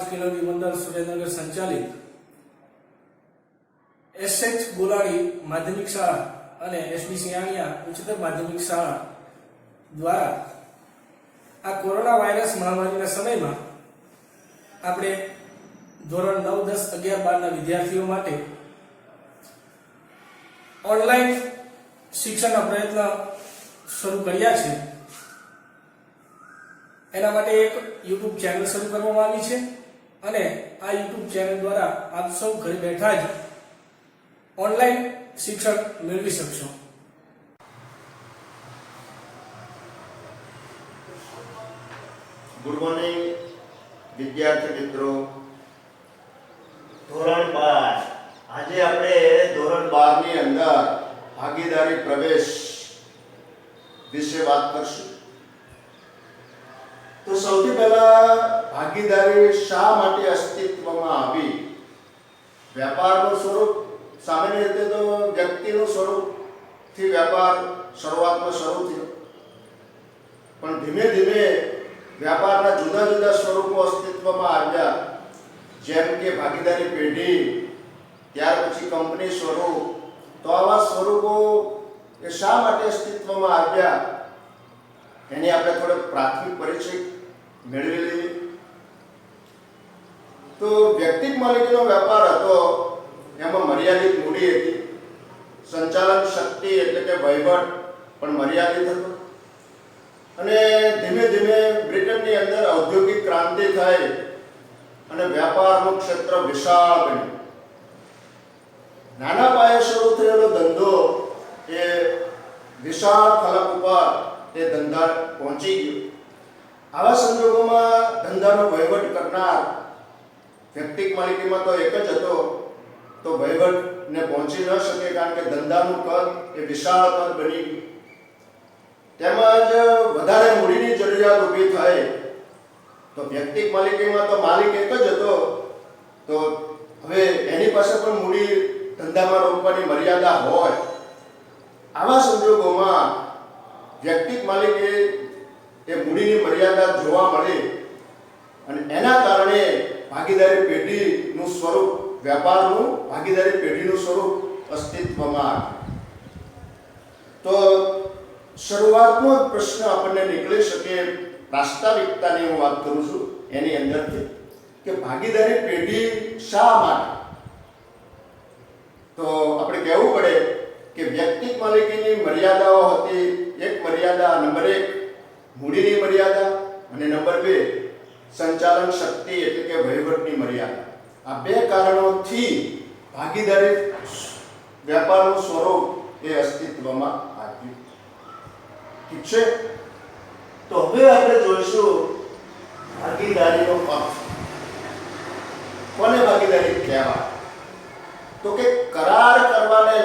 Kilo વિમંડળ Surendranagar સંચાલિત SH બોલાડી માધ્યમિક શાળા અને એસબી સિયાણિયા ઉચ્ચતર માધ્યમિક શાળા દ્વારા આ કોરોના વાયરસ મહામારીના સમયમાં આપણે ધોરણ 9, 10, 11, 12 ના વિદ્યાર્થીઓ માટે ઓનલાઈન શિક્ષણના પ્રયત્ન શરૂ કર્યા છે। એના માટે એક YouTube ચેનલ શરૂ કરવામાં આવી છે અને આ YouTube ચેનલ દ્વારા આપ સૌ ઘરે બેઠા જ ઓનલાઈન શિક્ષણ મેળવી શકશો। ગુડ મોર્નિંગ વિદ્યાર્થી મિત્રો। ધોરણ 12 આજે આપણે ધોરણ 12 ની અંદર ભાગીદારી પ્રવેશ વિશે વાત કરશું। તો સૌથી પહેલા ભાગીદારી શા માટે અસ્તિત્વમાં આવી? વ્યાપારનું સ્વરૂપ સામાન્ય રીતે તો વ્યક્તિનું સ્વરૂપથી વ્યાપાર શરૂઆતમાં શરૂ થયો, પણ ધીમે ધીમે વ્યાપારના જુદા જુદા સ્વરૂપો અસ્તિત્વમાં આવ્યા, જેમ કે ભાગીદારી પેઢી, ત્યાર પછી કંપની સ્વરૂપ। તો આવા સ્વરૂપો એ શા માટે અસ્તિત્વમાં આવ્યા એની આપણે થોડો પ્રાથમિક પરિચય મેળવી લઈએ। તો વ્યક્તિગત માલિકીનો વ્યાપાર હતો, એમાં મર્યાદિત મૂડી હતી, સંચાલન શક્તિ એટલે કે વહીવટ પણ મર્યાદિત હતો, અને ધીમે ધીમે બ્રિટનની અંદર ઔદ્યોગિક ક્રાંતિ થઈ અને વ્યાપારનું ક્ષેત્ર વિશાળ બન્યું। નાના પાયે શરૂ થયેલો ધંધો એ વિશાળ ફલક ઉપર તે ધંધા પહોંચી ગયો। આવા સંજોગોમાં ધંધાનો વહીવટ કરનાર વ્યક્તિગત માલિકીમાં તો એક જ હતો, તો વહીવટને પહોંચી ન શકે, કારણ કે ધંધાનું કદ એ વિશાળ કદ બની ગયું। તેમજ વધારે મૂડીની જરૂરિયાત ઊભી થઈ, તો વ્યક્તિગત માલિકીમાં તો માલિક એક જ હતો, તો હવે એની પાસે પણ મૂડી ધંધામાં રોકવાની મર્યાદા હોય। આવા સંજોગોમાં વ્યક્તિગત માલિકી એ મૂડીની મર્યાદા જોવા મળી અને એના કારણે ભાગીદારી પેઢીનું સ્વરૂપ, વ્યાપારનું ભાગીદારી પેઢીનું સ્વરૂપ અસ્તિત્વમાં આવ્યું। તો શરૂઆતનો પ્રશ્ન આપણને નીકળી શકે, પ્રાસ્તાવિકતાની હું વાત કરું છું એની અંદરથી, કે ભાગીદારી પેઢી શા માટે? તો આપણે કહેવું પડે કે વ્યક્તિગત માલિકીની મર્યાદાઓ હતી। એક મર્યાદા નંબર 1 મૂડીની મર્યાદા, અને નંબર 2 સંચાલન શક્તિ એટલે કે વહીવટની મર્યાદા। આ બે કારણોથી ભાગીદારી વ્યાપારનું સ્વરૂપ એ અસ્તિત્વમાં આવ્યું। ઠીક છે, તો હવે આપણે જોઈશું ભાગીદારીનો અર્થ। કોને ભાગીદારી કહેવાય? તો કે કરાર કરવાને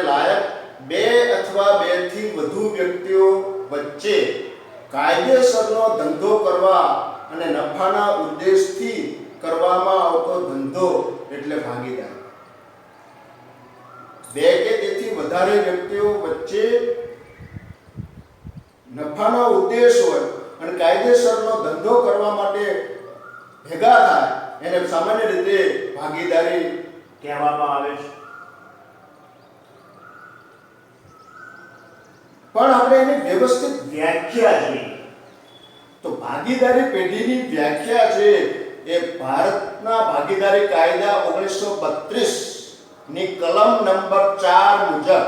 લાયક બે અથવા બેથી વધુ વ્યક્તિઓ વચ્ચે કાયદેસરનો ધંધો કરવા અને નફાના ઉદ્દેશથી કરવામાં આવતો ધંધો એટલે ભાગીદારી। બે કે તેથી વધારે વ્યક્તિઓ વચ્ચે નફાનો ઉદ્દેશ હોય અને કાયદેસરનો ધંધો કરવા માટે ભેગા થાય એને સામાન્ય રીતે ભાગીદારી કહેવામાં આવે છે। પણ આપણે એની વ્યવસ્થિત વ્યાખ્યા જોઈએ તો ભાગીદારી પેઢીની વ્યાખ્યા છે એ ભારતના ભાગીદારી કાયદા 1932 ની કલમ નંબર 4 મુજબ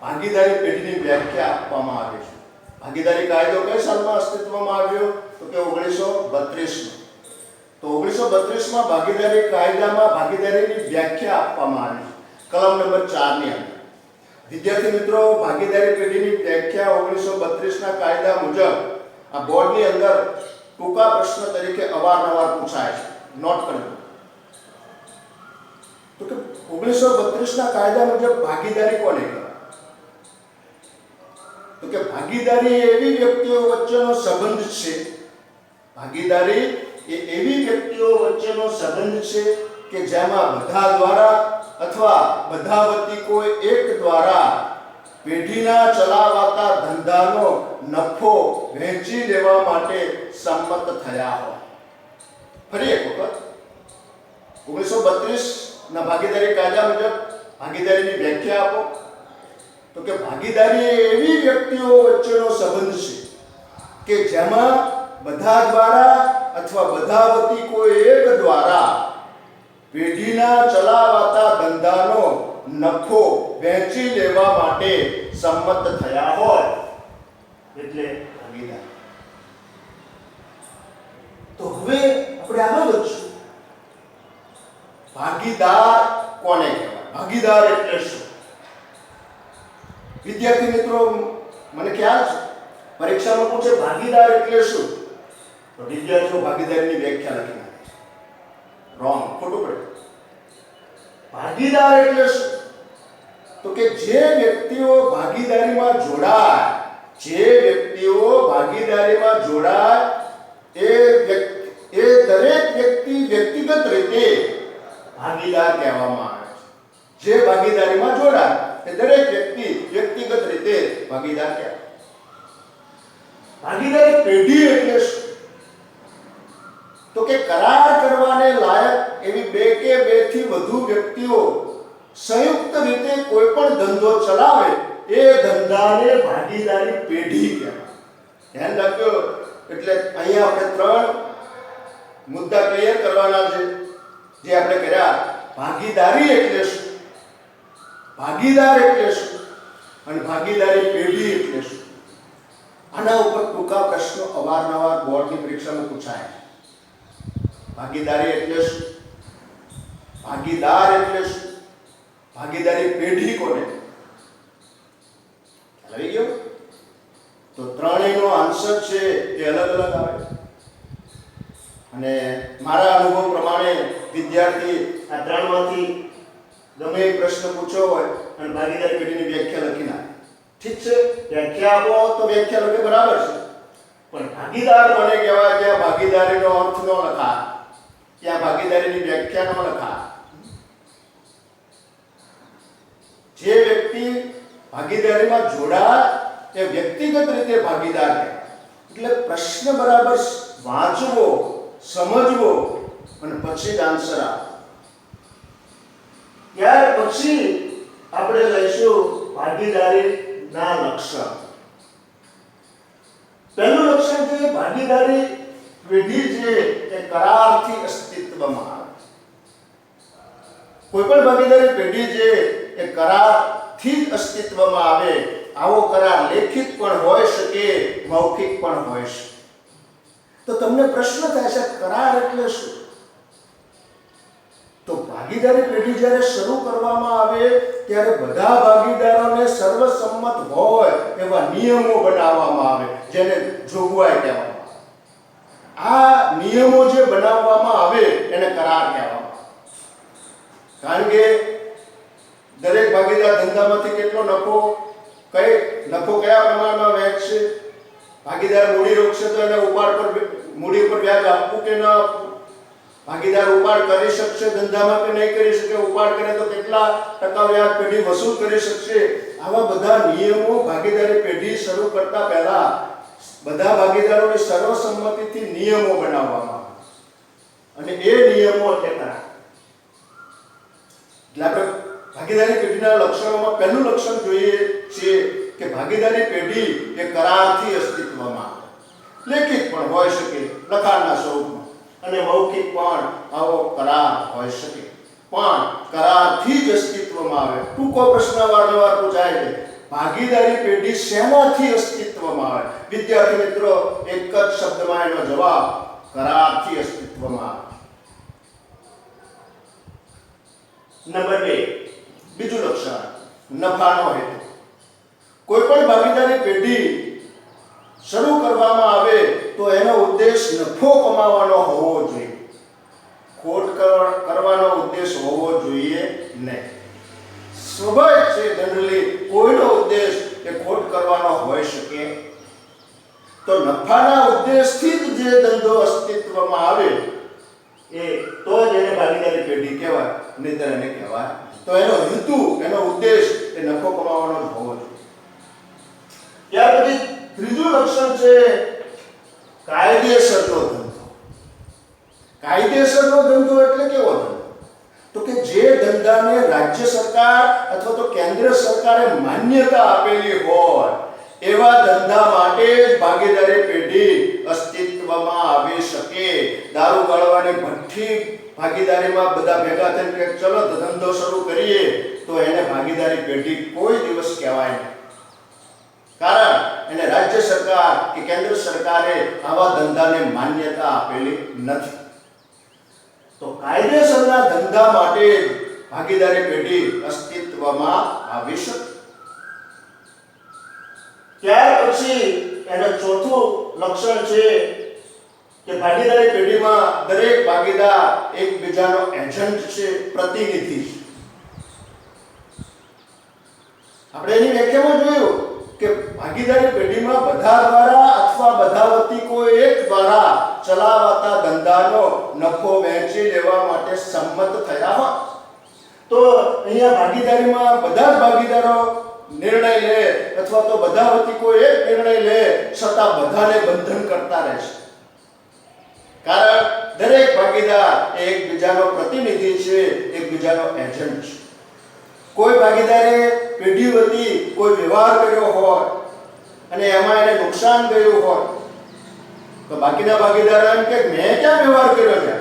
ભાગીદારી પેઢીની વ્યાખ્યા આપવામાં આવી છે। ભાગીદારી કાયદો કઈ સાલમાં અસ્તિત્વમાં આવ્યો? તો કે 1932 માં। તો 1932 માં ભાગીદારી કાયદામાં ભાગીદારીની વ્યાખ્યા આપવામાં આવી છે કલમ નંબર 4 ની અંદર। વિદ્યાર્થી મિત્રો, ભાગીદારી પેઢીની વ્યાખ્યા 1932 ના કાયદા મુજબ આ બોર્ડની અંદર ટૂંકા પ્રશ્ન તરીકે અવારનવાર પૂછાય છે, નોટ કરજો। તો કે 1932 ના કાયદા મુજબ ભાગીદારી કોને કહેવાય? તો કે ભાગીદારી એવી વ્યક્તિઓ વચ્ચેનો સંબંધ છે, ભાગીદારી એ એવી વ્યક્તિઓ વચ્ચેનો સંબંધ છે કે જેમાં બધા દ્વારા અથવા બધા વતી કોઈ એક દ્વારા પેઢીના ચલાવાતા ધંધાનો નફો વહેંચી લેવા માટે સંમત થયા હોય. ફરી એક વખત 1932 ના ભાગીદારી કાયદા મુજબ ભાગીદારીની વ્યાખ્યા આપો. તો કે ભાગીદારી એ એવી વ્યક્તિઓ વચ્ચેનો સંબંધ છે કે જેમાં બધા દ્વારા અથવા બધા વતી કોઈ એક દ્વારા પેઢીના ચલાવાતા ધંધાનો નફો વહેંચી લેવા માટે સંમત થયા હોય એટલે ભાગીદાર. તો હવે આપણે આગળ વધશું. ભાગીદાર કોને કહેવાય? ભાગીદાર એટલે શું? વિદ્યાર્થી મિત્રો, મને ખ્યાલ છે પરીક્ષામાં પૂછે ભાગીદાર એટલે શું, તો વિદ્યાર્થીઓ ભાગીદારીની વ્યાખ્યા લખી નાખે છે. રોંગ, ખોટું પડે. ભાગીદાર એટલે શું? તો કે જે વ્યક્તિઓ ભાગીદારીમાં જોડાય, એ દરેક વ્યક્તિ વ્યક્તિગત રીતે ભાગીદાર કહેવામાં આવે છે. જે ભાગીદારીમાં જોડાય એ દરેક વ્યક્તિ વ્યક્તિગત રીતે ભાગીદાર કહેવાય. ભાગીદારી પેઢી એટલે શું? તો કે કરાર કરવાને લાયક એવી બે કે બેથી વધુ વ્યક્તિઓ સંયુક્ત રીતે કોઈ પણ ધંધો ચલાવે એ ધંધાને ભાગીદારી પેઢી કહેવાય. ધ્યાન રાખજો. એટલે અહીંયા આપણે ત્રણ મુદ્દા ક્લિયર કરવાના છે જે આપણે કર્યા. ભાગીદારી એટલે શું, ભાગીદાર એટલે શું અને ભાગીદારી પેઢી એટલે શું. આના ઉપર ટૂંકા પ્રશ્નો અવારનવાર બોર્ડની પરીક્ષામાં પૂછાય. ભાગીદારી એટલે શું, ભાગીદાર એટલે શું, ભાગીદારી પેઢી કોને? ખ્યાલ આવી ગયો? તો ત્રણેયનો આન્સર છે એ અલગ અલગ આવે. અને મારા અનુભવ પ્રમાણે વિદ્યાર્થી આ ત્રણમાંથી ગમે એક પ્રશ્ન પૂછ્યો હોય અને ભાગીદારી પેઢીની વ્યાખ્યા લખી નાખે. ઠીક છે, વ્યાખ્યા આપો તો વ્યાખ્યા લખે બરાબર છે, પણ ભાગીદાર કોને કહેવાય ત્યાં ભાગીદારીનો અર્થ ન લખા, ત્યાં ભાગીદારીની વ્યાખ્યા ન લખા. જે વ્યક્તિ ભાગીદારીમાં જોડાય એ વ્યક્તિગત રીતે ભાગીદાર કહેવાય. એટલે પ્રશ્ન બરાબર વાંચવો, સમજવો અને પછી જ આન્સર આપો. ત્યાર પછી આપણે લઈશું ભાગીદારીના લક્ષણ. પહેલું લક્ષણ છે ભાગીદારી પેઢી છે એ કરારથી અસ્તિત્વમાં આવે. કોઈ પણ ભાગીદારી પેઢી છે એ કરારથી જ અસ્તિત્વમાં આવે. આવો કરાર લેખિત પણ હોઈ શકે, મૌખિક પણ હોઈ શકે. તો તમને પ્રશ્ન થાય છે કરાર એટલે શું? તો ભાગીદારી પેઢી જ્યારે શરૂ કરવામાં આવે ત્યારે બધા ભાગીદારોને સર્વસંમત હોય એવા નિયમો બનાવવામાં આવે, જેને જોગવાઈ કહેવામાં આવે. આ નિયમો જે બનાવવામાં આવે એને કરાર કહેવામાં આવે. કારણ કે દરેક ભાગીદાર ધંધામાંથી કેટલો નફો કયા પ્રમાણમાં વહેંચશે, ભાગીદાર મૂડી રોકશે તો એને મૂડી ઉપર વ્યાજ આપવું કે ન આપવું, ભાગીદાર ઉપાડ કરી શકશે ધંધામાં કે નહીં કરી શકે, ઉપાડ કરે તો કેટલા ટકા વ્યાજ પેઢી વસૂલ કરી શકશે. આવા બધા નિયમો ભાગીદારી પેઢી શરૂ કરતા પહેલા બધા ભાગીદારોની સર્વસંમતિથી નિયમો બનાવવામાં આવે અને એ નિયમો એટલે કરાર. એટલે આપણે ભાગીદારી પેઢીના લક્ષણોમાં પહેલું લક્ષણ જોઈએ છે કે ભાગીદારી પેઢી એ કરારથી અસ્તિત્વમાં આવે. લેખિત પણ હોઈ શકે લખાણના સ્વરૂપમાં, અને મૌખિક પણ આવો કરાર હોઈ શકે, પણ કરારથી જ અસ્તિત્વમાં આવે. ટૂંકો પ્રશ્ન વારંવાર પૂછાય છે, ભાગીદારી પેઢી શેનાથી અસ્તિત્વમાં આવે? વિદ્યાર્થી મિત્રો, એક જ શબ્દમાં એનો જવાબ કરારથી અસ્તિત્વમાં આવે. નંબર 2, બીજું લક્ષણ નફાનો હેતુ. કોઈ પણ ભાગીદારી પેઢી શરૂ કરવામાં આવે તો એનો ઉદ્દેશ નફો કમાવાનો હોવો જોઈએ, ખોટ કરવાનો ઉદ્દેશ હોવો જોઈએ નહીં. સ્વાભાવિક છે, જનરલી કોઈનો ઉદ્દેશ એ ખોટ કરવાનો હોઈ શકે. તો નફાના ઉદ્દેશથી જ જે ધંધો અસ્તિત્વમાં આવે એ તો જ એને ભાગીદારી પેઢી કહેવાય, નહીંતર એને કહેવાય. તો એનો હેતુ, એનો ઉદ્દેશ એ નફો કમાવાનો જ હોવો જોઈએ. ત્યાર પછી ત્રીજું લક્ષણ છે કાયદેસરનો ધંધો. કાયદેસરનો ધંધો એટલે કેવો ધંધો? તો કે જે ધંધાને રાજ્ય સરકાર અથવા તો કેન્દ્ર સરકારે માન્યતા આપેલી હોય એવા ધંધા માટે જ ભાગીદારી પેઢી અસ્તિત્વમાં આવી શકે. દારૂ ગાળવાની ભઠ્ઠી ભાગીદારીમાં બધા ભેગા થઈને કે ચલો ધંધો શરૂ કરીએ તો એને ભાગીદારી પેઢી કોઈ દિવસ કહેવાય નહીં. કારણ એને રાજ્ય સરકાર કે કેન્દ્ર સરકારે આવા ધંધાને માન્યતા આપેલી નથી. તો કાયદેસરના ધંધા માટે ભાગીદારી પેઢી અસ્તિત્વમાં આવી શકે. ત્યાર પછી એનું ચોથું લક્ષણ છે કે ભાગીદારી પેઢીમાં દરેક ભાગીદાર એકબીજાનો એજન્ટ છે, પ્રતિનિધિ છે. આપણે એની વ્યાખ્યામાં જોયું કે ભાગીદારી પેઢીમાં બધા દ્વારા અથવા બધા વતી કોઈ એક દ્વારા ચલાવાતા ધંધાનો નફો વહેંચી લેવા માટે સંમત થયા હોય તો અહીંયા ભાગીદારીમાં બધા જ ભાગીદારો નિર્ણય લે અથવા તો બધા વતી કોઈ એક નિર્ણય લે છતાં બધાને બંધન કરતા રહેશે. કારણ દરેક ભાગીદાર એકબીજાનો પ્રતિનિધિ છે, એકબીજાનો એજન્ટ છે. કોઈ ભાગીદારે પેઢી વતી કોઈ વ્યવહાર કર્યો હોય અને એમાં એને નુકસાન ગયું હોય તો બાકીના ભાગીદારો એમ કે મેં ક્યાં વ્યવહાર કર્યો છે,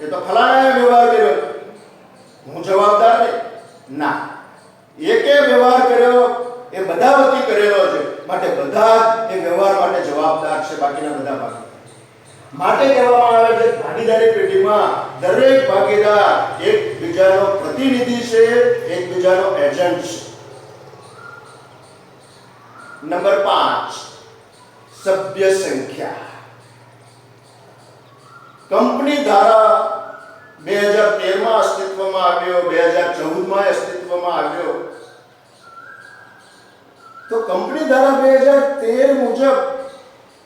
એ તો ફલાણાએ વ્યવહાર કર્યો, હું જવાબદાર નહીં. ના, એકે વ્યવહાર કર્યો એ બધા વતી કરેલો છે માટે બધા જ એ વ્યવહાર માટે જવાબદાર છે, બાકીના બધા ભાગીદાર. માટે કહેવામાં આવે છે ભાગીદારી પેઢીમાં દરેક ભાગીદાર એકબીજાનો પ્રતિનિધિ છે, એકબીજાનો એજન્ટ છે. નંબર 5 સભ્ય સંખ્યા. કંપની ધારા 2013 માં અસ્તિત્વમાં આવ્યો, 2014 માં અસ્તિત્વમાં આવ્યો. તો કંપની ધારા 2013 મુજબ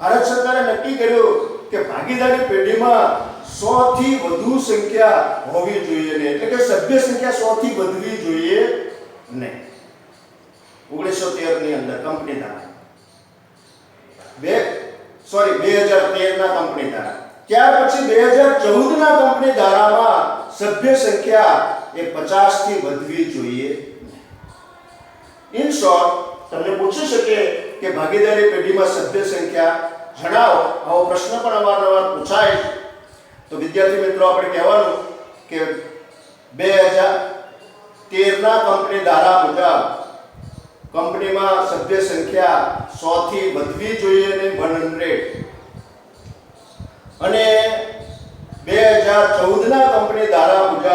ભારત સરકારે નક્કી કર્યું કે ભાગીદારી પેઢીમાં 100 થી વધુ સંખ્યા હોવી જોઈએ નહીં, એટલે કે સભ્ય સંખ્યા 100 થી વધવી જોઈએ નહીં. 1913 ની અંદર કંપની ધારા 2013 ના કંપની ધારા. ત્યાર પછી 2014 ના કંપની ધારામાં સભ્ય સંખ્યા એ 50 થી વધવી જોઈએ. ઇન શોર્ટ તમને પૂછી શકે કે ભાગીદારી પેઢીમાં સભ્ય સંખ્યા જણાવો, આવો પ્રશ્ન પણ અવારનવાર પૂછાય તો વિદ્યાર્થી મિત્રો આપણે કહેવાનું કે 2013 ના કંપની ધારા મુજબ કંપનીમાં સભ્ય સંખ્યા 100 થી વધવી જોઈએ ને 100. અને 2014 ના કંપની ધારા મુજબ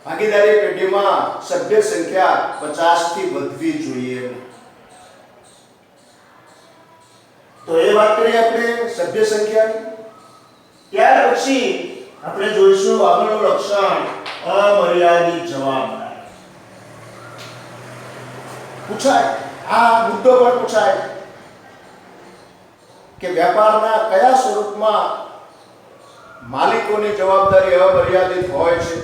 ભાગીદારી પેઢીમાં સભ્ય સંખ્યા 50 થી વધવી જોઈએ. તો એ વાત કરીએ આપણે સભ્ય સંખ્યાની. ત્યાર પછી આપણે જોઈશું આગળનું લક્ષણ અમર્યાદિત જવાબદારી. પૂછાય, આ મુદ્દો પણ પૂછાય કે વ્યાપારના કયા સ્વરૂપમાં માલિકોની જવાબદારી અમર્યાદિત હોય છે.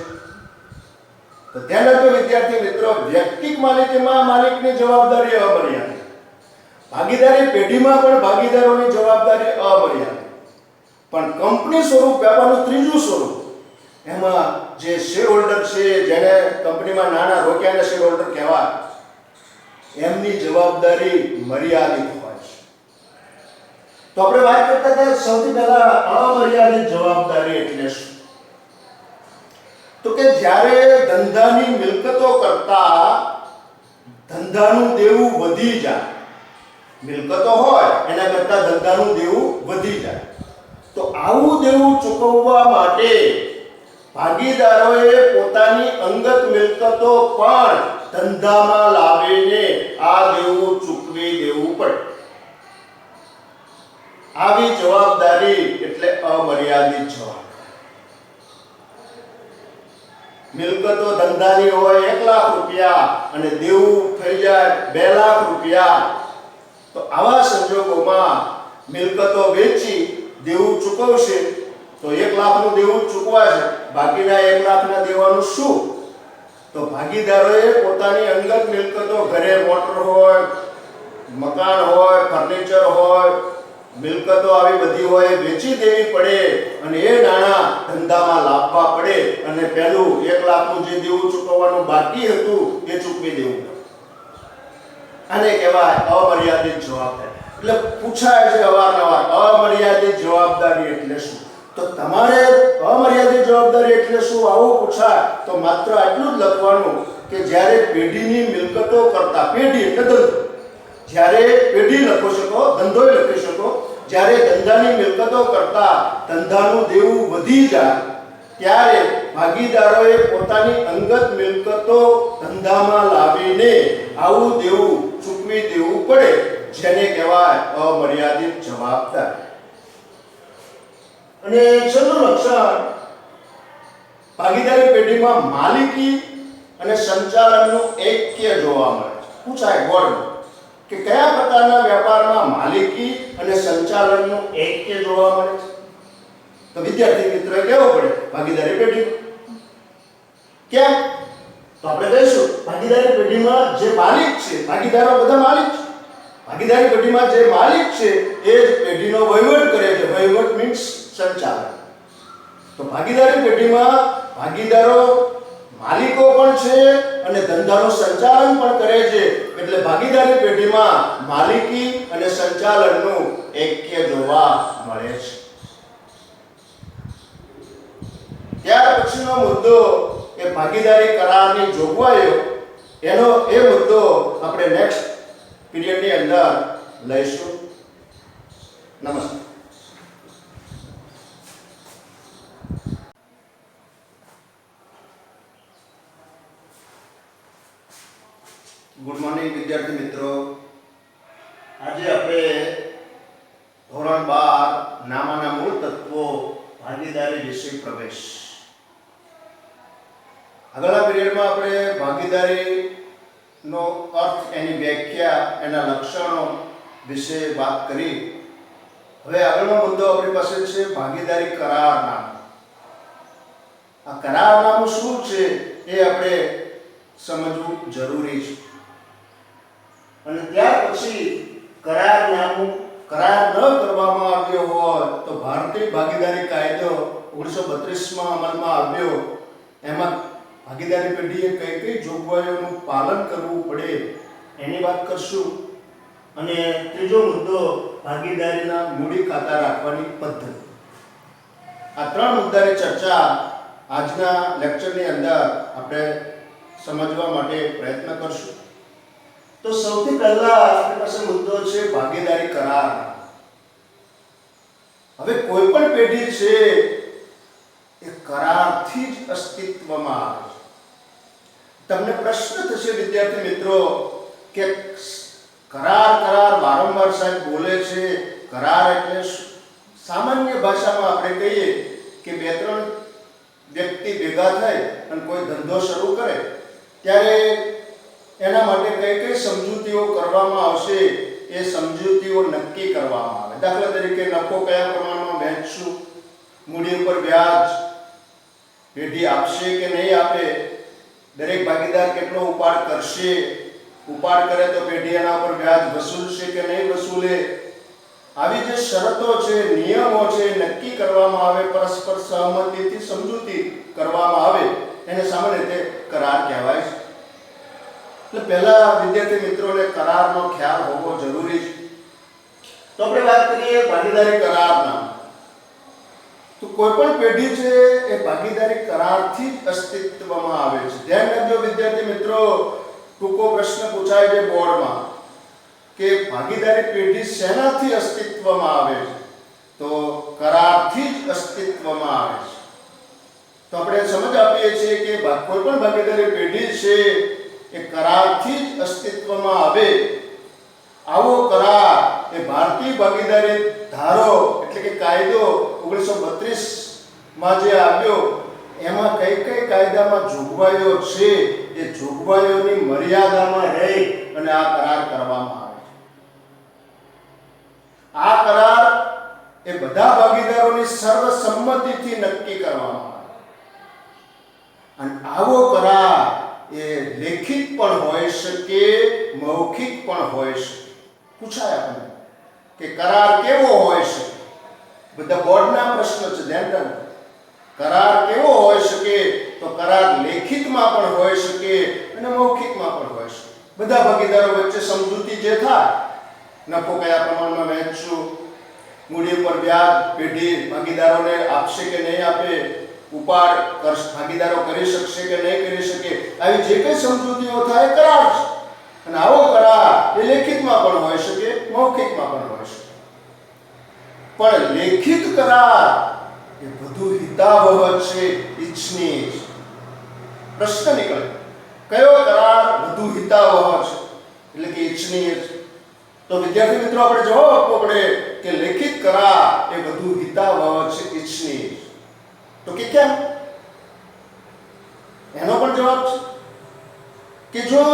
તો ધ્યાન રાખજો વિદ્યાર્થી મિત્રો, વ્યક્તિક માલિકીમાં માલિકની જવાબદારી અમર્યાદિત, ભાગીદારી પેઢીમાં પણ ભાગીદારોની જવાબદારી અમર્યાદિત. પણ કંપની સ્વરૂપ, વ્યાપારનું ત્રીજું સ્વરૂપ, એમાં જે શેર હોલ્ડર છે, જેને કંપનીમાં નાના રોક્યાના શેર હોલ્ડર કહેવાય, એમની જવાબદારી મર્યાદિત હોય છે. તો આપણે વાત કરતા હતા સૌથી પહેલા અમર્યાદિત જવાબદારી એટલે શું? તો કે જ્યારે ધંધાની મિલકતો કરતા ધંધાનું દેવું વધી જાય, મિલકતો હોય એના કરતા ધંધાનું દેવું વધી જાય, તો આવું દેવું ચૂકવવા માટે ભાગીદારોએ પોતાની અંગત મિલકતો પણ ધંધામાં લાવીને આ દેવું ચૂકવી દેવું પડે. આવી જવાબદારી એટલે અમર્યાદિત જવાબદારી. મિલકતો ધંધાની હોય 1 લાખ રૂપિયા અને દેવું થઈ જાય 2 લાખ રૂપિયા, તો આવા સંજોગોમાં મિલકતો વેચી દેવું ચૂકવશે તો 1 લાખનું દેવું ચૂકવાશે, બાકીના 1 લાખના દેવાનું શું? તો ભાગીદારોએ પોતાની અંગત મિલકતો, ઘરે મોટર હોય, મકાન હોય, ફર્નિચર હોય, મિલકતો આવી બધી હોય એ વેચી દેવી પડે અને એ નાણાં ધંધામાં લાવવા પડે અને પહેલું 1 લાખનું જે દેવું ચૂકવવાનું બાકી હતું એ ચૂકવી દેવું પડે. આને કહેવાય અમર્યાદિત જવાબદારી. એટલે પૂછાય છે અવારનવાર અમર્યાદિત જવાબદારી એટલે શું? તો તમારે અમર્યાદિત જવાબદારી એટલે શું આવું પૂછાય તો માત્ર આટલું જ લખવાનું કે જ્યારે પેઢીની મિલકતો કરતા, પેઢી એટલે ધંધો, જ્યારે પેઢી લખો શકો, ધંધોય લખી શકો, જ્યારે ધંધાની મિલકતો કરતા ધંધાનું દેવું વધી જાય ત્યારે ભાગીદારોએ પોતાની અંગત મિલકતો ધંધામાં લાવીને આવું દેવું ચૂકવી દેવું પડે, જેને કહેવાય અમર્યાદિત જવાબદારી. અને છેલ્લું લક્ષણ, ભાગીદારી પેઢીમાં માલિકી અને સંચાલનનું ઐક્ય જોવા મળે છે. પૂછાય બોર્ડ કે કયા પ્રકારના વેપારમાં માલિકી અને સંચાલનનું ઐક્ય જોવા મળે છે? તો વિદ્યાર્થી મિત્રોએ કહેવું પડે ભાગીદારી પેઢી. કેમ? તો આપણે કહીશું ભાગીદારી પેઢીમાં જે માલિક છે, ભાગીદારો બધા માલિક છે, ભાગીદારી પેઢીમાં જે માલિક છે એ જ પેઢીનો વહીવટ કરે છે. વહીવટ મીન્સ સંચાલન. તો ભાગીદારી પેઢીમાં ભાગીદારો માલિકો પણ છે અને ધંધાનું સંચાલન પણ કરે છે, એટલે ભાગીદારી પેઢીમાં માલિકી અને સંચાલનનું ઐક્ય જોવા મળે છે. ત્યાર પછીનો મુદ્દો એ ભાગીદારી કરારની જોગવાઈઓ, એનો એ મુદ્દો આપણે નેક્સ્ટ પીરિયડની અંદર લઈશું. નમસ્કાર. ગુડ મોર્નિંગ વિદ્યાર્થી મિત્રો. આજે આપણે ધોરણ 12 નામાના મૂળ તત્વો ભાગીદારી વિશે પ્રવેશ. આગળના પીરિયડમાં આપણે ભાગીદારીનો અર્થ, એની વ્યાખ્યા, એના લક્ષણો વિશે વાત કરી. હવે આગળનો મુદ્દો આપણી પાસે છે ભાગીદારી કરારનામું. આ કરારનામું શું છે એ આપણે સમજવું જરૂરી છે. અને ત્યાર પછી કરાર ન કરવામાં આવ્યો હોય તો ભારતીય ભાગીદારી કાયદો 1932માં અમલમાં આવ્યો, એમાં ભાગીદારી પેઢીએ કઈ કઈ જોગવાઈઓનું પાલન કરવું પડે એની વાત કરશું. અને ત્રીજો મુદ્દો ભાગીદારીના મૂડી ખાતા રાખવાની પદ્ધતિ. આ 3 મુદ્દાની ચર્ચા આજના લેક્ચરની અંદર આપણે સમજવા માટે પ્રયત્ન કરશું. તો સૌથી પહેલા આપણી પાસે મુદ્દો છે ભાગીદારી કરાર. હવે કોઈ પણ પેઢી છે એ કરારથી જ અસ્તિત્વમાં આવે છે. તમને પ્રશ્ન થશે વિદ્યાર્થી મિત્રો કે કરાર વારંવાર સાહેબ બોલે છે, કરાર એટલે સામાન્ય ભાષામાં આપણે કહીએ કે 2-3 વ્યક્તિ ભેગા થાય અને કોઈ ધંધો શરૂ કરે ત્યારે એના માટે કઈ કઈ સમજૂતીઓ કરવામાં આવશે એ સમજૂતીઓ નક્કી કરવામાં આવે. દાખલા તરીકે નફો કયા પ્રમાણમાં વહેંચશું, મૂડી ઉપર વ્યાજ પેઢી આપશે કે નહીં આપે, દરેક ભાગીદાર કેટલો ઉપાડ કરશે, ઉપાડ કરે તો પેઢી એના ઉપર વ્યાજ વસૂલશે કે નહીં વસૂલે, આવી જે શરતો છે, નિયમો છે નક્કી કરવામાં આવે, પરસ્પર સહમતિથી સમજૂતી કરવામાં આવે, એને સામાન્ય રીતે કરાર કહેવાય છે. એટલે પહેલા વિદ્યાર્થી મિત્રોને કરારનો ખ્યાલ હોવો જરૂરી છે. તો આપણે વાત કરીએ ભાગીદારી કરારના. તો કોઈ પણ પેઢી છે એ ભાગીદારી કરારથી જ અસ્તિત્વમાં આવે છે. ધ્યાન રાખજો વિદ્યાર્થી મિત્રો, ટૂંકો પ્રશ્ન પૂછાય છે બોર્ડમાં કે ભાગીદારી પેઢી શેનાથી અસ્તિત્વમાં આવે છે? તો કરારથી જ અસ્તિત્વમાં આવે છે. તો આપણે સમજ આપીએ છીએ કે કોઈ પણ ભાગીદારી પેઢી છે એ કરારથી જ અસ્તિત્વમાં આવે. આવો કરાર એ ભારતીય ભાગીદારી ધારો એટલે કે કાયદો 1932માં જે આવ્યો એમાં કઈ કઈ કાયદામાં જોગવાઈઓ છે એ જોગવાઈઓની મર્યાદામાં રહી અને આ કરાર કરવામાં આવે છે. આ કરાર એ બધા ભાગીદારોની સર્વસંમતિથી નક્કી કરવામાં આવે. અને આવો કરાર એ લેખિત પણ હોઈ શકે, મૌખિક પણ હોઈ શકે. પૂછાય આપણને કે કરાર કેવો હોઈ શકે? બધા બોર્ડના પ્રશ્ન છે, ધ્યાન રાખજો. કરાર કેવો હોઈ શકે? તો કરાર લેખિતમાં પણ હોઈ શકે અને મૌખિકમાં પણ હોઈ શકે. બધા ભાગીદારો વચ્ચે સમજૂતી જે થાય, નફો કયા પ્રમાણમાં વહેંચશું, મૂડી પર વ્યાજ પેઢી ભાગીદારોને આપશે કે નહીં આપે, ઉપાડ ભાગીદારો કરી શકશે કે નહીં કરી શકે, આવી જે કંઈ સમજૂતીઓ થાય કરાર છે. અને આવો કરાર એ લેખિતમાં પણ હોઈ શકે, મૌખિકમાં પણ હોઈ શકે. પણ લેખિત કરાર એ વધુ હિતાવહ છે, ઈચ્છનીય છે. પ્રશ્ન નીકળે, કયો કરાર વધુ હિતાવહ છે એટલે કે ઈચ્છનીય છે? તો વિદ્યાર્થી મિત્રો આપણે જવાબ આપવો પડે કે લેખિત કરાર એ વધુ હિતાવહ છે, ઈચ્છનીય છે. તો કે કેમ? એનો પણ જવાબ છે કે જો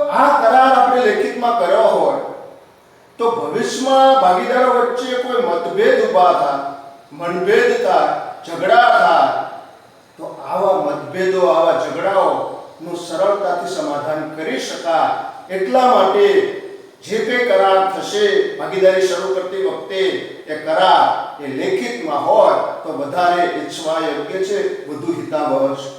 આ કરાર આપણે લેખિતમાં કર્યો હોય તો ભવિષ્યમાં ભાગીદારો વચ્ચે કોઈ મતભેદ ઊભા થાય, મનભેદ થાય, ઝઘડા થાય, તો આવા મતભેદો, આવા ઝઘડાઓનું સરળતાથી સમાધાન કરી શકાય. એટલા માટે જે કંઈ કરાર થશે ભાગીદારી શરૂ કરતી વખતે એ કરાર એ લેખિતમાં હોય તો વધારે ઈચ્છવા યોગ્ય છે, વધુ હિતાવહ છે.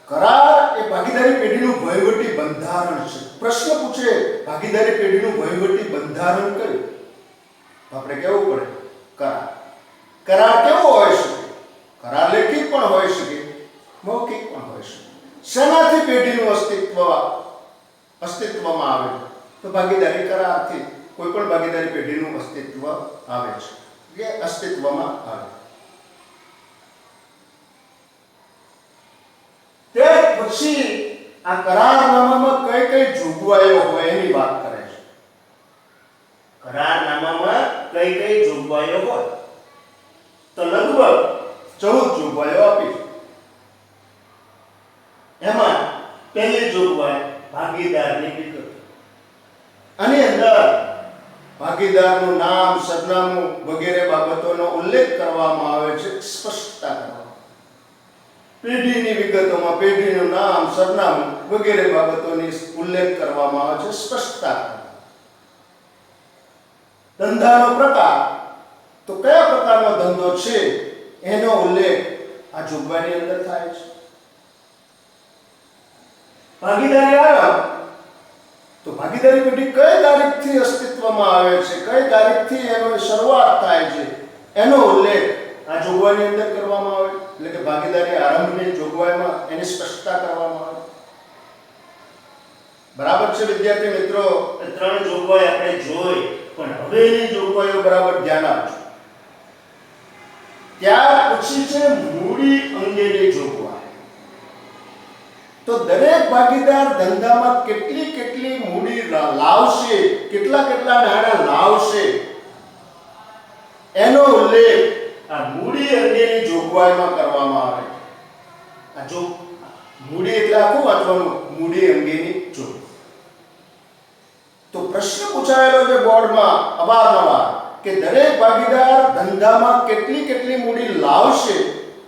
કરાર એ ભાગીદારી પેઢીનું વહીવટી બંધારણ છે. પ્રશ્ન પૂછે ભાગીદારી પેઢીનું વહીવટી બંધારણ કયું? તો આપણે કહેવું પડે કરાર. કરાર કેવો હોઈ શકે? કરાર લેખિત પણ હોઈ શકે, મૌખિક પણ હોઈ શકે. શેનાથી પેઢીનું અસ્તિત્વમાં આવે? તો ભાગીદારી કરારથી કોઈ પણ ભાગીદારી પેઢીનું અસ્તિત્વ આવે છે, કે અસ્તિત્વમાં આવે. તે પછી આ કરારનામામાં કઈ કઈ જોગવાઈઓ હોય એની વાત કરે છે. કરારનામામાં કઈ કઈ જોગવાઈઓ હોય તો લગભગ 14 જોગવાઈઓ આપી છે. એમાં પહેલી જોગવાઈ ભાગીદારની વિગતો. આની અંદર ભાગીદારનું નામ, સરનામું વગેરે બાબતોનો ઉલ્લેખ કરવામાં આવે છે, સ્પષ્ટતા કરવામાં. પેઢીની વિગતોમાં પેઢીનું નામ, સરનામું વગેરે બાબતોની ઉલ્લેખ કરવામાં આવે છે, સ્પષ્ટતા. ધંધાનો પ્રકાર, તો કયા પ્રકારનો ધંધો છે એનો ઉલ્લેખ આ જોગવાઈની અંદર થાય છે. ભાગીદારી આરંભ, તો ભાગીદારી પેઢી કઈ તારીખથી અસ્તિત્વમાં આવે છે, કઈ તારીખથી એનો શરૂઆત થાય છે એનો ઉલ્લેખ આ જોગવાઈની અંદર કરવામાં આવે. એટલે કે ભાગીદારી આરંભની જોગવાઈમાં એની સ્પષ્ટતા કરવામાં આવે. બરાબર છે વિદ્યાર્થી મિત્રો? એ 3 જોગવાઈ આપણે જોઈ, પણ હવે એની જોગવાઈઓ બરાબર ધ્યાન આપજો. ત્યાર પછી છે મૂડી અંગેની જોગવાઈ. તો દરેક ભાગીદાર ધંધામાં કેટલી કેટલી મૂડી લાવશે, કેટલા કેટલા નાણાં લાવશે એનો ઉલ્લેખ આ મૂડી અંગેની જોગવાઈમાં કરવામાં આવે. આ જો મૂડી એટલે આખું વાંચવાનું, મૂડી અંગેની જોગવાઈ. તો પ્રશ્ન પૂછાયેલો છે બોર્ડમાં અવારનવાર કે દરેક ભાગીદાર ધંધામાં કેટલી કેટલી મૂડી લાવશે,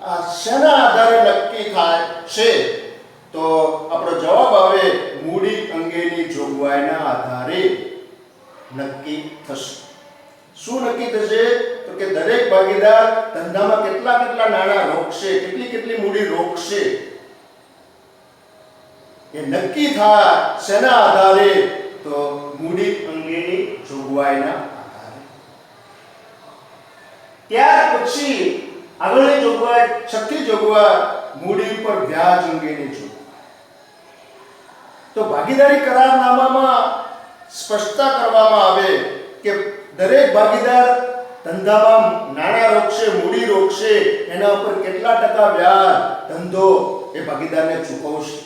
આ શેના આધારે નક્કી થાય છે? તો આપણો જવાબ આવે મૂડી અંગેની જોગવાઈના આધારે નક્કી થશે. શું નક્કી થશે? તો કે દરેક ભાગીદાર ધંધામાં કેટલા કેટલા નાણાં રોકશે, કેટલી કેટલી મૂડી રોકશે, એ નક્કી થાય શેના આધારે? તો મૂડી અંગેની જોગવાઈના આધારે. ત્યાર પછી આગળની જોગવાઈ, છઠ્ઠી જોગવાઈ મૂડી પર વ્યાજ અંગેની જોગવાઈ. તો ભાગીદારી કરારનામામાં સ્પષ્ટતા કરવામાં આવે કે દરેક ભાગીદાર ધંધામાં નાણાં રોકશે, મૂડી રોકશે, એના ઉપર કેટલા ટકા વ્યાજ ધંધો એ ભાગીદારને ચૂકવશે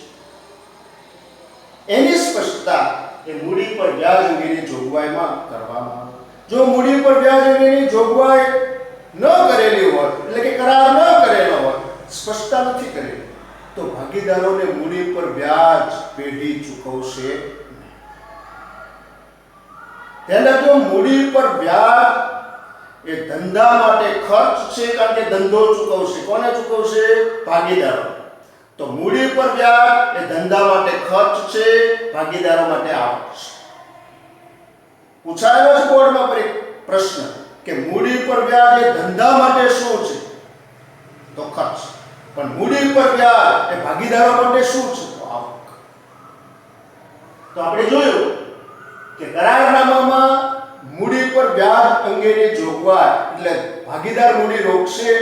એની સ્પષ્ટતા એ મૂડી પર વ્યાજ અંગેની જોગવાઈમાં કરવામાં આવે. જો મૂડી પર વ્યાજ અંગેની જોગવાઈ ન કરેલી હોય, એટલે કે કરાર ન કરેલો હોય, સ્પષ્ટતા નથી કરેલી, તો ભાગીદારોને મૂડી પર વ્યાજ પેઢી ચૂકવશે નહીં. ધ્યાન રાખજો, મૂડી પર વ્યાજ એ ધંધા માટે ખર્ચ છે, કારણ કે ધંધો ચૂકવશે. કોને ચૂકવશે? ભાગીદારો. તો તો મૂડી પર વ્યાજ એ ધંધા માટે ખર્ચ છે, ભાગીદારો માટે આવક છે. પૂછાયેલો છે બોર્ડમાં પ્રશ્ન કે મૂડી પર વ્યાજ એ ધંધા માટે શું છે? તો ખર્ચ. પણ મૂડી પર વ્યાજ એ ભાગીદારો માટે શું છે? તો આવક. તો આપણે જોયું કે કરારનામામાં મૂડી પર વ્યાજ અંગેની જોગવાઈ એટલે ભાગીદાર મૂડી રોકશે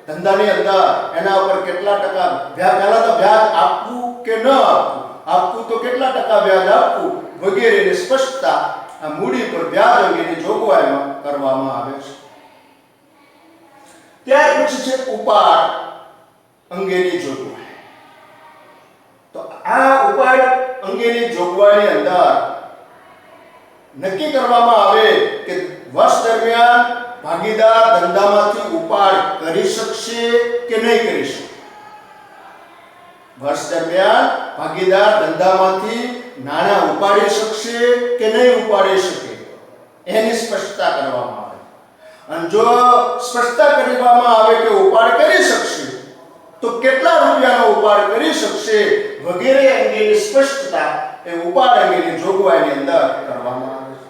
ધંધાની અંદર, એના ઉપર કેટલા ટકા વ્યાજ, પહેલા તો વ્યાજ આપવું કે ન આપવું, આપવું તો કેટલા ટકા વ્યાજ આપવું વગેરેની સ્પષ્ટતા આ મૂડી પર વ્યાજ અંગેની જોગવાઈમાં કરવામાં આવે છે. ત્યાર પછી છે ઉપાડ અંગેની જોગવાઈ. તો આ ઉપાડ અંગેની જોગવાઈની અંદર નક્કી કરવામાં આવે કે વર્ષ દરમિયાન ભાગીદાર ધંધામાંથી ઉપાડ કરી શકશે કે નહીં કરી શકે. વર્ષ દરમિયાન ભાગીદાર ધંધામાંથી નાણાં ઉપાડી શકશે કે નહીં ઉપાડી શકે એની સ્પષ્ટતા કરવામાં આવે. અને જો સ્પષ્ટતા કરવામાં આવે કે ઉપાડ કરી શકશે તો કેટલા રૂપિયાનો ઉપાડ કરી શકશે વગેરે અંગેની સ્પષ્ટતા એ ઉપાડ અંગેની જોગવાઈની અંદર કરવામાં આવે છે.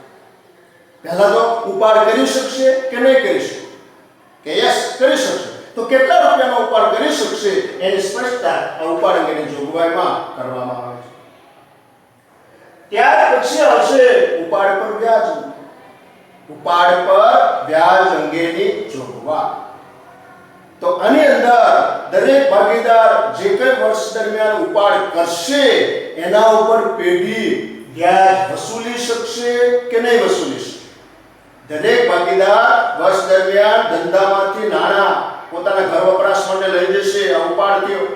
પહેલા તો ઉપાડ કરી શકશે કે નહીં કરી શકે, કે યસ કરી શકશે, તો કેટલા રૂપિયાનો ઉપાડ કરી શકશે એની સ્પષ્ટતા આ ઉપાડ અંગેની જોગવાઈમાં કરવામાં આવે છે. ત્યાર પછી આવશે ઉપાડ પર વ્યાજ. ઉપાડ પર વ્યાજ અંગેની જોગવાઈ. તો આની અંદર દરેક ભાગીદાર જે કંઈ વર્ષ દરમિયાન ઉપાડ કરશે એના ઉપર પેઢી વ્યાજ વસૂલી શકશે કે નહીં વસૂલી શકે. દરેક ભાગીદાર વર્ષ દરમિયાન ધંધામાંથી નાણાં પોતાના ઘર વપરાશ માટે લઈ જશે, આ ઉપાડ થયો,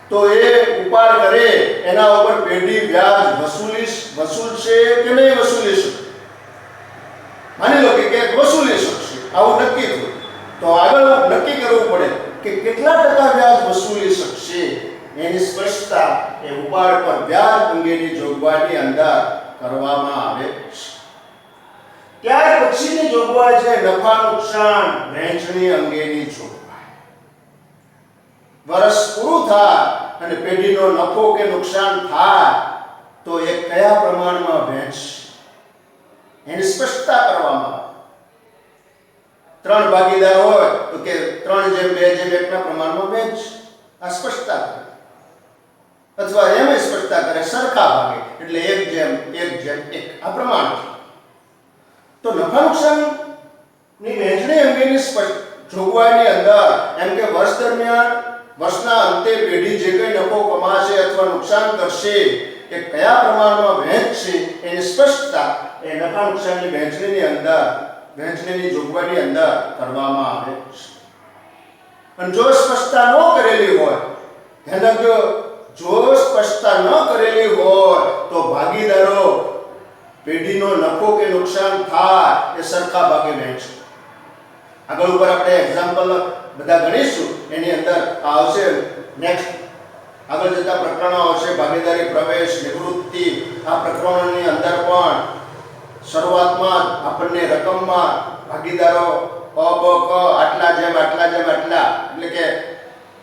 તો એ ઉપાડ કરે એના ઉપર પેઢી વ્યાજ વસૂલશે કે નહીં વસૂલી શકે. માની લો કે વસૂલી શકશે, આવું નક્કી થયું, તો આગળ નક્કી કરવું પડે કે કેટલા ટકા વ્યાજ વસૂલી શકશે એની સ્પષ્ટતા એ ઉપાડ પર વ્યાજ અંગેની જોગવાઈની અંદર કરવામાં આવે છે. ત્યાર પછીની જોગવાઈ છે નફા નુકસાન વહેંચણી અંગેની જોગવાઈ. વર્ષ પૂરું થાય અને પેઢીનો નફો કે નુકસાન થાય તો એ કયા પ્રમાણમાં વહેંચશે એની સ્પષ્ટતા કરવામાં આવે. 3 ભાગીદાર હોય તો કે 3:2:1 ના પ્રમાણમાં વહેંચશે, આ સ્પષ્ટતા કરે. અથવા એમ સ્પષ્ટતા કરે સરખા ભાગે એટલે 1:1:1 આ પ્રમાણ છે. તો નફા નુકસાનની વહેંચણી અંગેની જોગવાઈની અંદર એમ કે વર્ષ દરમિયાન વર્ષના અંતે પેઢી જે કંઈ નફો કમાશે અથવા નુકસાન કરશે એ કયા પ્રમાણમાં વહેંચશે એની સ્પષ્ટતા એ નફા નુકસાનની વહેંચણીની જોગવાઈની અંદર કરવામાં આવે છે. અને જો સ્પષ્ટતા ન કરેલી હોય, ધ્યાન રાખજો, જો સ્પષ્ટતા ન કરેલી હોય તો ભાગીદારો પેઢીનો નફો કે નુકસાન થાય એ સરખા ભાગે વહેંચશે. આગળ ઉપર આપણે એક્ઝામ્પલ બધા ગણીશું, એની અંદર આવશે નેક્સ્ટ આગળ જતા પ્રકરણો આવશે, ભાગીદારી પ્રવેશ, નિવૃત્તિ. આ પ્રકરણોની અંદર પણ શરૂઆતમાં આપણને રકમમાં ભાગીદારો આટલા જેમ આટલા એટલે કે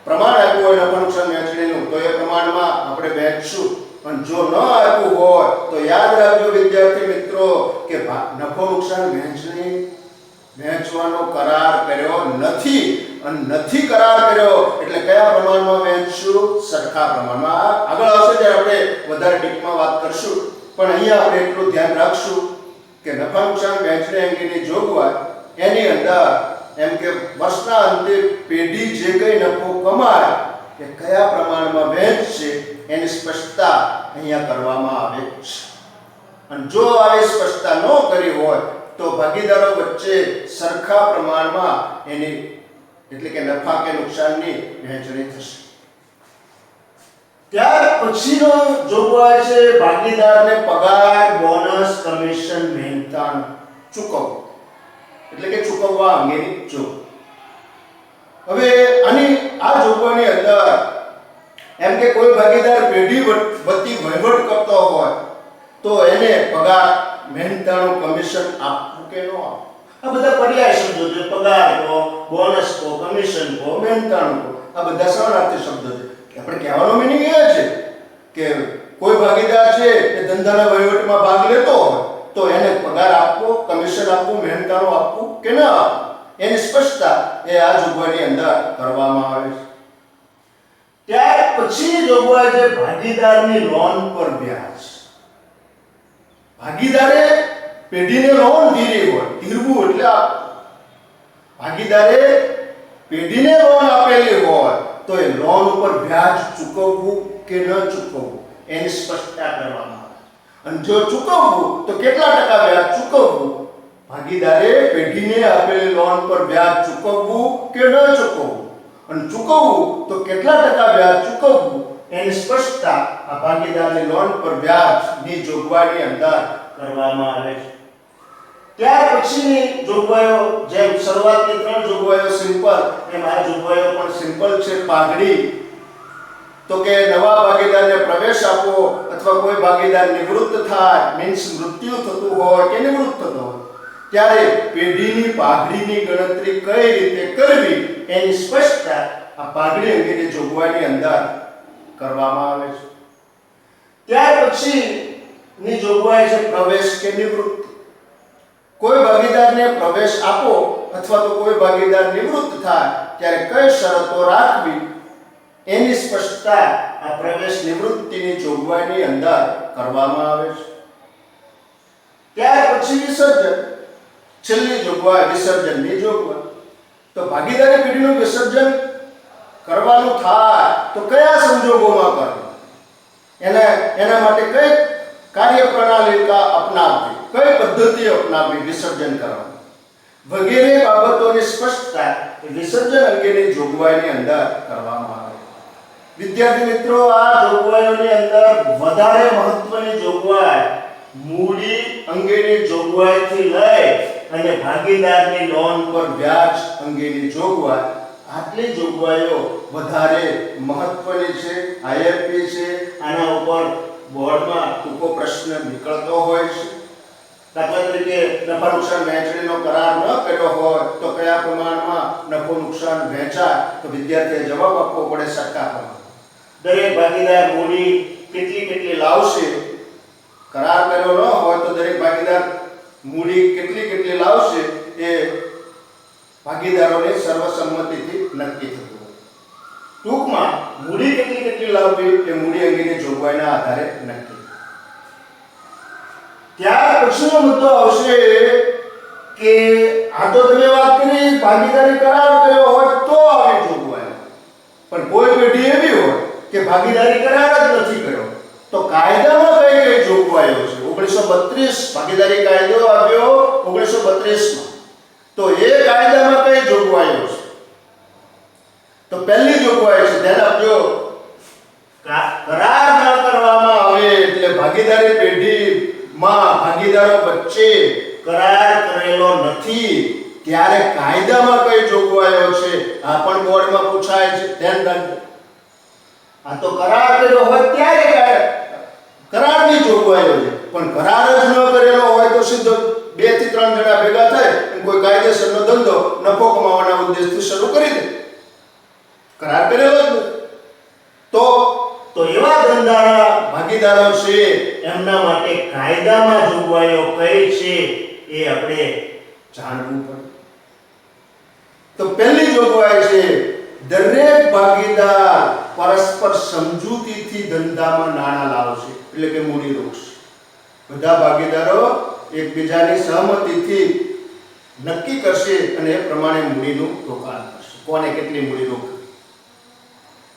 પ્રમાણ આપ્યું હોય નફા નુકસાન વહેંચણીનું તો એ પ્રમાણમાં આપણે વહેંચશું. પણ જો ન આપ્યું હોય તો યાદ રાખજો વિદ્યાર્થી મિત્રો કે નફો નુકસાન વહેંચવાનો કરાર કર્યો નથી, અને નથી કરાર કર્યો એટલે કયા પ્રમાણમાં વહેંચશું? સરખા પ્રમાણમાં. આગળ આવશે ત્યારે આપણે વધારે ડીપમાં વાત કરશું, પણ અહીંયા આપણે એટલું ધ્યાન રાખશું કે નફા નુકસાન વહેંચણી અંગેની જોગવાઈ એની અંદર એમ કે વર્ષના અંતે પેઢી જે કંઈ નફો કમાય એ કયા પ્રમાણમાં વહેંચશે એની સ્પષ્ટતા અહીંયા કરવામાં આવે છે. અને જો આવી સ્પષ્ટતા ન કરી હોય તો ભાગીદારો વચ્ચે સરખા પ્રમાણમાં એની એટલે કે નફા કે નુકસાનની વહેંચણી થશે. ત્યાર પછીનો જોગવાઈ છે ભાગીદારને પગાર, બોનસ, કમિશન, મહેનતાણ ચૂકવવું એટલે કે ચૂકવવા અંગેની જોગવાઈ. હવે આની આ જોગવાઈની અંદર એમ કે કોઈ ભાગીદાર પેઢી વતી વહીવટ કરતો હોય તો એને પગાર, મહેનતાણું, કમિશન આપવું કે ન આપવું, આ બધા પર્યાય શબ્દો છે. પગાર કહો, બોનસ કહો, કમિશન કહો, મહેનતાણું કહો, આ બધા સમાનાર્થી શબ્દો છે. આપણે કહેવાનો મીનિંગ એ છે કે કોઈ ભાગીદાર છે એ ધંધાના વહીવટમાં ભાગ લેતો હોય તો એને પગાર આપવો, કમિશન આપવું, મહેનતાણું આપવું કે ન આપવું, એની સ્પષ્ટતા એ આ જોગવાઈની અંદર કરવામાં આવે છે. ત્યાર પછી જોગવાઈ છે ભાગીદારની લોન પર વ્યાજ. ભાગીદારે પેઢીને લોન ધીરી હોય, ધીરવું એટલે આપવું. ભાગીદારે પેઢીને લોન આપેલી હોય તો એ લોન ઉપર વ્યાજ ચૂકવવું કે ન ચૂકવવું એની સ્પષ્ટતા કરવામાં આવે. અને જો ચૂકવવું તો કેટલા ટકા વ્યાજ ચૂકવવું, ભાગીદારે પેઢીને આપેલી લોન પર વ્યાજ ચૂકવવું કે ન ચૂકવવું, અને ચૂકવવું તો કેટલા ટકા વ્યાજ ચૂકવવું એની સ્પષ્ટતા આ ભાગીદારની લોન પર વ્યાજની જોગવાઈની અંદર કરવામાં આવે છે. ત્યાર પછીની જોગવાઈઓ, જેમ શરૂઆતની 3 જોગવાઈઓ સિમ્પલ, એમ આ જોગવાઈઓ પણ સિમ્પલ છે. પાઘડી, તો કે નવા ભાગીદારને પ્રવેશ આપવો અથવા કોઈ ભાગીદાર નિવૃત્ત થાય, મીન્સ મૃત્યુ થતું હોય કે નિવૃત્ત થતો હોય ત્યારે પેઢીની પાઘડીની ગણતરી કઈ રીતે કરવી એની સ્પષ્ટતા આ પાઘડી અંગેની જોગવાઈની અંદર કરવામાં આવે છે. ત્યાર પછીની જોગવાઈ છે પ્રવેશ કે નિવૃત્તિ. કોઈ ભાગીદારને પ્રવેશ આપો અથવા તો કોઈ ભાગીદાર નિવૃત્ત થાય ત્યારે કઈ શરતો રાખવી એની સ્પષ્ટતા આ પ્રવેશ નિવૃત્તિની જોગવાઈની અંદર કરવામાં આવે છે. ત્યાર પછી વિસર્જન, છેલ્લી જોગવાઈ વિસર્જનની જોગવાઈ. તો ભાગીદારી પેઢીનું વિસર્જન કરવાનું થાય તો કયા સંજોગોમાં કરવું, એના માટે કઈ કાર્યપ્રણાલિકા અપનાવવી, કઈ પદ્ધતિ અપનાવવી વિસર્જન કરવાનું વગેરે બાબતોની સ્પષ્ટતા વિસર્જન અંગેની જોગવાઈની અંદર કરવામાં આવે. વિદ્યાર્થી મિત્રો, આ જોગવાઈઓની અંદર વધારે મહત્વની જોગવાઈ મૂડી અંગેની જોગવાઈથી લઈ અને ભાગીદારની લોન પર વ્યાજ અંગેની જોગવાઈ, આટલી જોગવાઈઓ વધારે મહત્વની છે. આઈએફપી છે, આના ઉપર બોર્ડમાં ટૂંકો પ્રશ્ન નીકળતો હોય છે. દાખલા તરીકે નફા નુકસાન વહેંચણીનો કરાર ન કર્યો હોય તો કયા પ્રમાણમાં નફો નુકસાન વહેંચાય, તો વિદ્યાર્થીએ જવાબ આપવો પડે સરકાર પ્રમાણે. દરેક ભાગીદાર મૂડી કેટલી લાવશે, કરાર કર્યો ન હોય તો દરેક ભાગીદાર મૂડી કેટલી લાવશે એ ભાગીદારોની સર્વસંમતિથી નક્કી થતું હોય. ટૂંકમાં મૂડી કેટલી લાવવી એ મૂડી અંગેની જોગવાઈના આધારે નક્કી. ત્યાર પછીનો મુદ્દો આવશે કે આ તો તમે વાત કરી ભાગીદારી કરાર કર્યો હોય તો આવી જોગવાઈ, પણ કોઈ પેઢી એવી હોય કે ભાગીદારી કરાર જ નથી કર્યો તો કાયદામાં કઈ જોગવાઈઓ છે. 1932 ભાગીદારી કાયદો આવ્યો 1932 માં, તો એ કાયદામાં કઈ જોગવાઈઓ છે? તો પહેલી જોગવાઈ છે, ધ્યાન આપજો, કરાર ન કરવામાં આવે એટલે ભાગીદારી પેઢીમાં ભાગીદારો વચ્ચે કરાર કરેલો નથી ત્યારે કાયદામાં કઈ જોગવાઈઓ છે? આ પણ બોર્ડમાં પૂછાય છે, ધ્યાન રાખજો. આ તો કરાર કર્યો હોય ત્યારે કરારની જોગવાઈઓ છે, પણ કરાર જ ન કરેલો હોય તો સીધો 2 થી 3 જણા ભેગા થાય અને કોઈ કાયદેસરનો ધંધો નફો કમાવાના ઉદ્દેશથી શરૂ કરી દે, કરાર કરેલો જ નથી. તો એવા ધંધાના ભાગીદારો છે એમના માટે કાયદામાં જોગવાઈઓ કઈ છે એ આપણે જાણવું પડે. તો પહેલી જોગવાઈ છે દરેક ભાગીદાર પરસ્પર સમજૂતીથી ધંધામાં નાણાં લાવશે, એટલે કે મૂડી રોકશે. બધા ભાગીદારો એકબીજાની સહમતિથી નક્કી કરશે અને એ પ્રમાણે મૂડીનું રોકાણ કરશે. કોને કેટલી મૂડી રોકવી.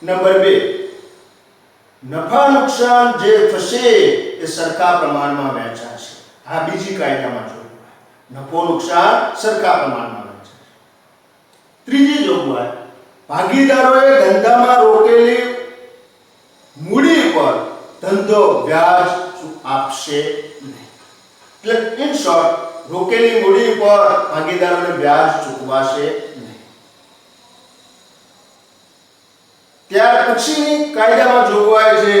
નંબર 2, નફા નુકસાન જે થશે એ સરખા પ્રમાણમાં વહેંચાશે. આ બીજી કાયદામાં જોગવાઈ, નફો નુકસાન સરખા પ્રમાણમાં વહેંચાશે. ત્રીજી જોગવાઈ, ભાગીદારોએ ધંધામાં રોકેલી મૂડી પર ધંધો વ્યાજ આપશે નહીં. એટલે ઇન શોર્ટ, રોકેલી મૂડી પર ભાગીદારોને વ્યાજ ચૂકવાશે નહીં. ત્યાર પછીની કાયદામાં જોગવાઈ છે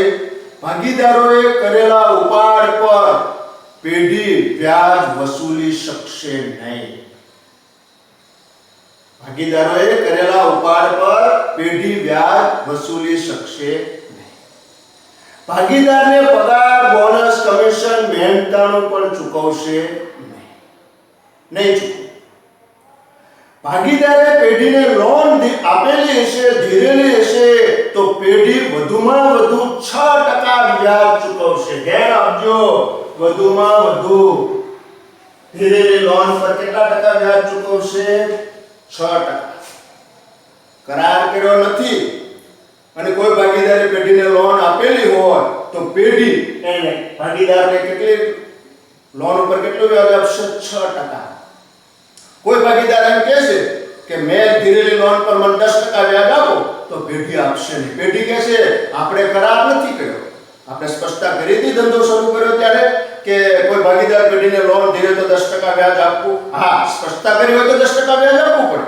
ભાગીદારોએ કરેલા ઉપાડ પર પેઢી વ્યાજ વસૂલી શકશે નહીં. ભાગીદારોએ કરેલા ઉપાડ પર પેઢી વ્યાજ વસૂલી શકશે નહીં. ભાગીદારને પગાર, બોનસ, કમિશન, મહેનતાણું પણ ચૂકવશે નહીં ચૂકવે. ભાગીદારે પેઢીને લોન આપેલી હશે, ધીરેલી હશે, તો પેઢી વધુમાં વધુ 6% વ્યાજ ચૂકવશે. ધ્યાન આપજો, વધુમાં વધુ ધીરેલી લોન પર કેટલા ટકા વ્યાજ ચૂકવશે? 6%. કરાર કર્યો નથી અને કોઈ ભાગીદારે પેઢીને લોન આપેલી હોય તો પેઢી એને ભાગીદારને કેટલી લોન ઉપર કેટલું વ્યાજ આપશે? 6%. કોઈ ભાગીદાર એમ કહેશે કે મેં ધીરેલી લોન પર મને 10% વ્યાજ આપો, તો પેઢી આપશે નહીં. પેઢી કહેશે આપણે કરાર નથી કર્યો. આપણે સ્પષ્ટતા કરી હતી ધંધો શરૂ કર્યો ત્યારે કે કોઈ ભાગીદાર પેઢીને લોન ધીરે તો 10% વ્યાજ આપવું. હા, સ્પષ્ટતા કરી હોય તો 10% વ્યાજ આપવું પડે,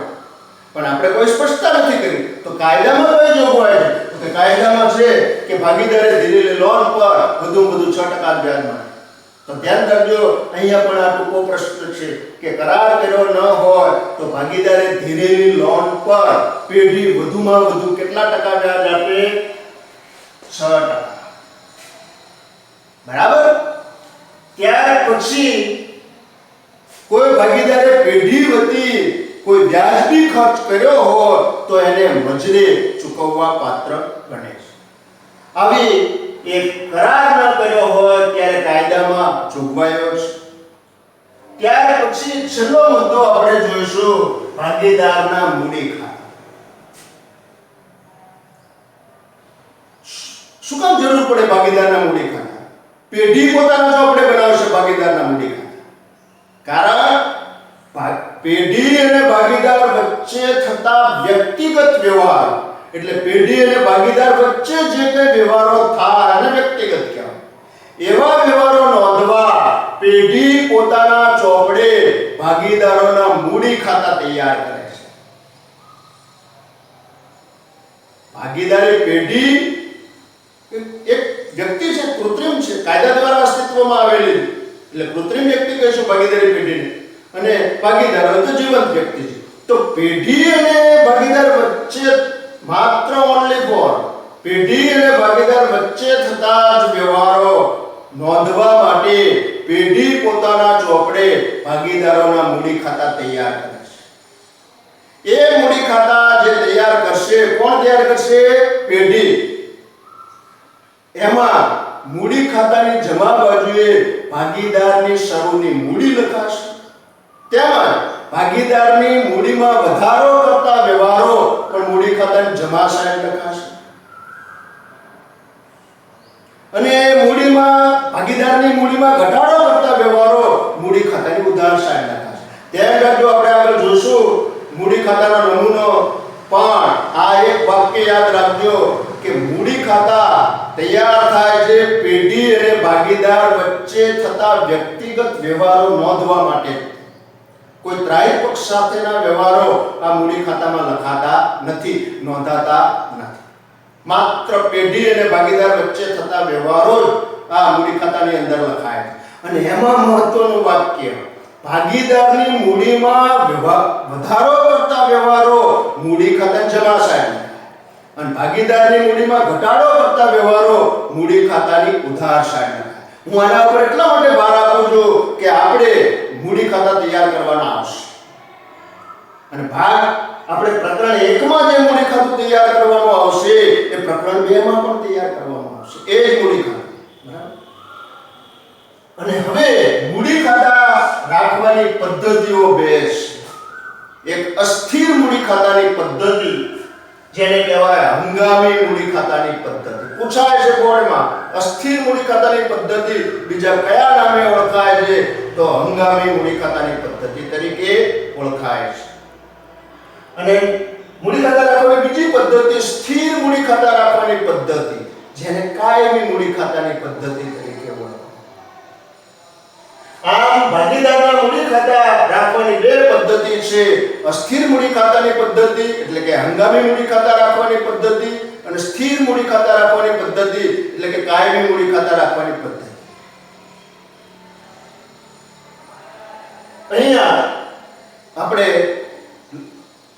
પણ આપણે કોઈ સ્પષ્ટતા નથી કરી. તો કાયદામાં કઈ જોગવાઈ છે? તો કે કાયદામાં છે કે ભાગીદારે ધીરેલી લોન પર વધુમાં વધુ 6% વ્યાજ મળે. તો ધ્યાન રાખજો, અહીંયા પણ આ ટૂંકો પ્રશ્ન છે કે કરાર કર્યો ન હોય તો ભાગીદારે ધીરેલી લોન પર પેઢી વધુમાં વધુ કેટલા ટકા વ્યાજ આપે? 6%. બરાબર. ત્યાર પછી કોઈ ભાગીદારે પેઢી વતી કોઈ વ્યાજબી ખર્ચ કર્યો હોય તો એને મજરે ચૂકવવા પાત્ર બને છે. આવી એક કરાર ન કર્યો હોય ત્યારે કાયદામાં જોગવાઈઓ છે. ત્યાર પછી છેલ્લો મુદ્દો આપણે જોઈશું, ભાગીદારના મૂડી ખાતા. શું કામ જરૂર પડે ભાગીદારના મૂડી ખાતા? પેઢી પોતાનો જો આપણે બનાવશે ભાગીદારના મૂડી ખાતા, કારણ પેઢી અને ભાગીદાર વચ્ચે થતા વ્યક્તિગત વ્યવહાર, એટલે પેઢી અને ભાગીદાર વચ્ચે જે કંઈ વ્યવહારો થાય અને વ્યક્તિગત કહેવાય. એવા વ્યવહારો નોંધવા પેઢી પોતાના ચોપડે ભાગીદારોના મૂડી ખાતા તૈયાર કરે છે. ભાગીદારી પેઢી એક વ્યક્તિ છે, કૃત્રિમ છે, કાયદા દ્વારા અસ્તિત્વમાં આવેલી, એટલે કૃત્રિમ વ્યક્તિ કહીશું ભાગીદારી પેઢીને, અને ભાગીદાર તો જીવંત વ્યક્તિ છે. તો પેઢી અને ભાગીદાર વચ્ચે માત્ર ઓનલી ફોર પેઢી અને ભાગીદાર વચ્ચે થતા જ વ્યવહારો નોંધવા માટે પેઢી પોતાના ચોપડે ભાગીદારોના મૂડી ખાતા તૈયાર કરે છે. એ મૂડી ખાતા જે તૈયાર કરશે, કોણ તૈયાર કરશે? પેઢી. એમાં મૂડી ખાતાની જમા બાજુએ ભાગીદારની શરૂની મૂડી લખાશે, તેમજ ભાગીદારની મૂડીમાં વધારો કરતા વ્યવહારો પણ મૂડી ખાતાની જમા સાઈડ લખાશે, અને મૂડીમાં ભાગીદારની મૂડીમાં ઘટાડો કરતા વ્યવહારો મૂડી ખાતાની ઉધાર સાઈડ લખાશે. ધ્યાન રાખજો, આપણે આગળ જોશું મૂડી ખાતાનો નમૂનો, પણ આ એક વાક્ય યાદ રાખજો કે મૂડી ખાતા તૈયાર થાય છે પેઢી અને ભાગીદાર વચ્ચે થતા વ્યક્તિગત વ્યવહારો નોંધવા માટે. કોઈ ત્રાહિત પક્ષ સાથેના વ્યવહારો આ મૂડી ખાતામાં લખાતા નથી, નોંધાતા નથી. માત્ર પેઢી અને ભાગીદાર વચ્ચે થતા વ્યવહારો જ આ મૂડી ખાતાની અંદર લખાય છે. અને એમાં મહત્વનું વાક્ય, ભાગીદારની મૂડીમાં વધારો કરતા વ્યવહારો મૂડી ખાતાની જમા સાઈડ, અને ભાગીદારની મૂડીમાં ઘટાડો કરતા વ્યવહારો મૂડી ખાતાની ઉધાર સાઈડ. હું આના ઉપર એટલા માટે ભાર આપું છું કે આપણે મૂડી ખાતા તૈયાર કરવાના આવશે, અને ભાગ આપણે પ્રકરણ 1 માં જે મૂડી ખાતું તૈયાર કરવાનું આવશે એ પ્રકરણ 2 માં પણ તૈયાર કરવાનું આવશે. એ જ મૂડી ખાતું. બરાબર. અને હવે મૂડી ખાતા રાખવાની પદ્ધતિઓ બે છે. એક અસ્થિર મૂડી ખાતાની પદ્ધતિ, જેને કહેવાય હંગામી મૂડી ખાતાની પદ્ધતિ. પૂછાય છે બોર્ડમાં, અસ્થિર મૂડી ખાતાની પદ્ધતિ બીજા કયા નામે ઓળખાય છે? તો હંગામી મૂડી ખાતાની પદ્ધતિ તરીકે ઓળખાય છે. અને મૂડી ખાતા રાખવાની બીજી પદ્ધતિ સ્થિર મૂડી ખાતા રાખવાની પદ્ધતિ, જેને કાયમી મૂડી ખાતાની પદ્ધતિ તરીકે ઓળખાય. આમ ભાગીદારના મૂડી ખાતા રાખવાની બે પદ્ધતિ છે, અસ્થિર મૂડી ખાતાની પદ્ધતિ એટલે કે હંગામી મૂડી ખાતા રાખવાની પદ્ધતિ, અને સ્થિર મૂડી ખાતા રાખવાની પદ્ધતિ એટલે કે કાયમી મૂડી ખાતા રાખવાની પદ્ધતિ. અહીંયા આપણે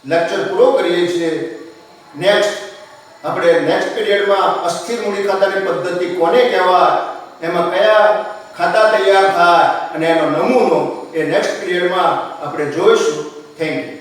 લેક્ચર પૂરો કરીએ છીએ. નેક્સ્ટ પીરિયડમાં અસ્થિર મૂડી ખાતાની પદ્ધતિ કોને કહેવાય, એમાં કયા ખાતા તૈયાર થાય અને એનો નમૂનો એ નેક્સ્ટ પીરિયડમાં આપણે જોઈશું. Thank you.